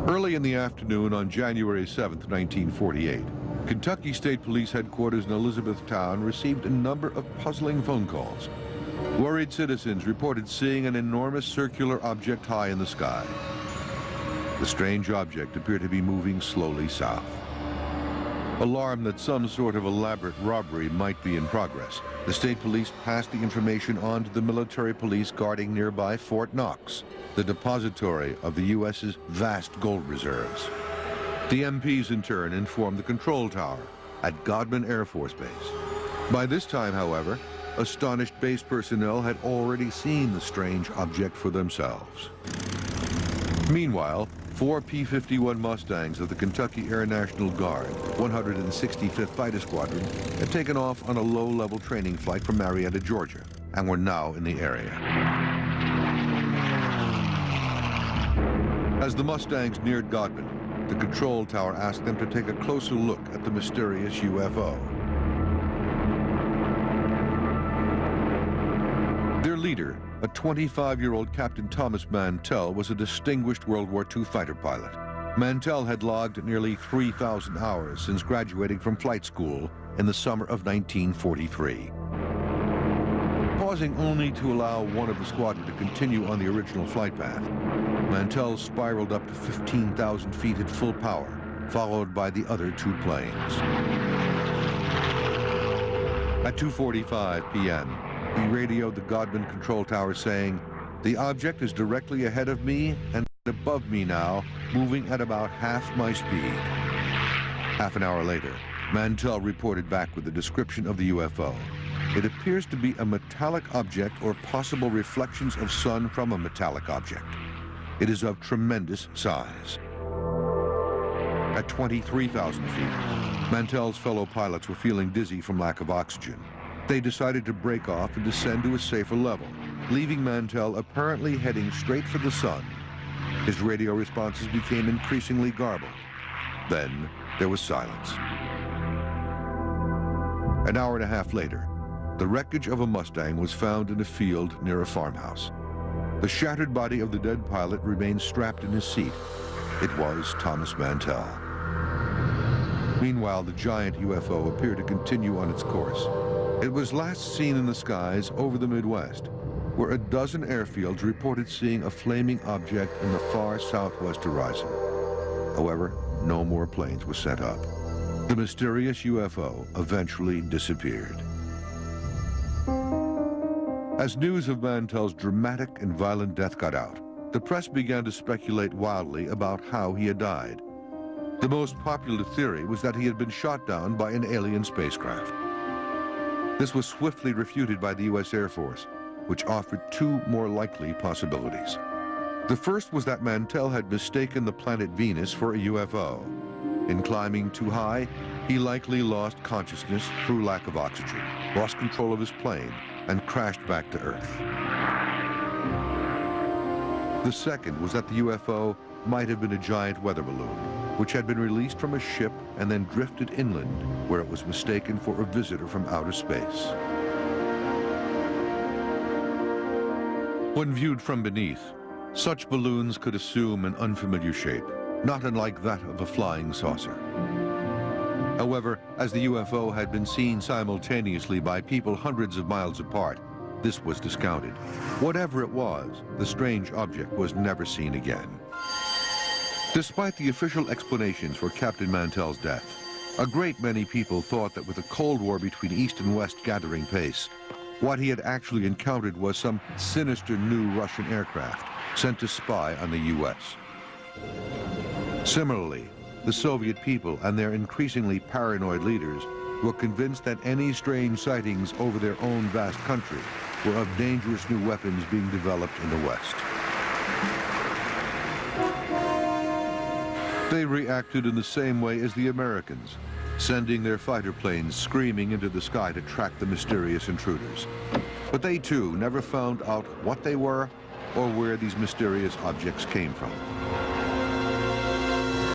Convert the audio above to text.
Early in the afternoon on January 7, 1948, Kentucky State Police Headquarters in Elizabethtown received a number of puzzling phone calls. Worried citizens reported seeing an enormous circular object high in the sky. The strange object appeared to be moving slowly south. Alarmed that some sort of elaborate robbery might be in progress, the state police passed the information on to the military police guarding nearby Fort Knox, the depository of the U.S.'s vast gold reserves. The MPs in turn informed the control tower at Godman Air Force Base. By this time, however, astonished base personnel had already seen the strange object for themselves. Meanwhile, 4 P-51 Mustangs of the Kentucky Air National Guard, 165th Fighter Squadron, had taken off on a low-level training flight from Marietta, Georgia, and were now in the area. As the Mustangs neared Godman, the control tower asked them to take a closer look at the mysterious UFO. Their leader, a 25-year-old Captain Thomas Mantell, was a distinguished World War II fighter pilot. Mantell had logged nearly 3,000 hours since graduating from flight school in the summer of 1943. Pausing only to allow one of the squadron to continue on the original flight path, Mantell spiraled up to 15,000 feet at full power, followed by the other 2 planes. At 2:45 p.m., he radioed the Godman control tower saying, "The object is directly ahead of me and above me now, moving at about half my speed." Half an hour later, Mantell reported back with a description of the UFO. It appears to be a metallic object or possible reflections of sun from a metallic object. It is of tremendous size. At 23,000 feet, Mantell's fellow pilots were feeling dizzy from lack of oxygen. They decided to break off and descend to a safer level, leaving Mantell apparently heading straight for the sun. His radio responses became increasingly garbled. Then there was silence. An hour and a half later, the wreckage of a Mustang was found in a field near a farmhouse. The shattered body of the dead pilot remained strapped in his seat. It was Thomas Mantell. Meanwhile, the giant UFO appeared to continue on its course. It was last seen in the skies over the Midwest, where a dozen airfields reported seeing a flaming object in the far southwest horizon. However, no more planes were sent up. The mysterious UFO eventually disappeared. As news of Mantell's dramatic and violent death got out, the press began to speculate wildly about how he had died. The most popular theory was that he had been shot down by an alien spacecraft. This was swiftly refuted by the U.S. Air Force, which offered 2 more likely possibilities. The first was that Mantell had mistaken the planet Venus for a UFO. In climbing too high, he likely lost consciousness through lack of oxygen, lost control of his plane, and crashed back to Earth. The second was that the UFO might have been a giant weather balloon, which had been released from a ship and then drifted inland, where it was mistaken for a visitor from outer space. When viewed from beneath, such balloons could assume an unfamiliar shape, not unlike that of a flying saucer. However, as the UFO had been seen simultaneously by people hundreds of miles apart, this was discounted. Whatever it was, the strange object was never seen again. Despite the official explanations for Captain Mantell's death, a great many people thought that with the Cold War between East and West gathering pace, what he had actually encountered was some sinister new Russian aircraft sent to spy on the U.S. Similarly, the Soviet people and their increasingly paranoid leaders were convinced that any strange sightings over their own vast country were of dangerous new weapons being developed in the West. They reacted in the same way as the Americans, sending their fighter planes screaming into the sky to track the mysterious intruders. But they too never found out what they were or where these mysterious objects came from.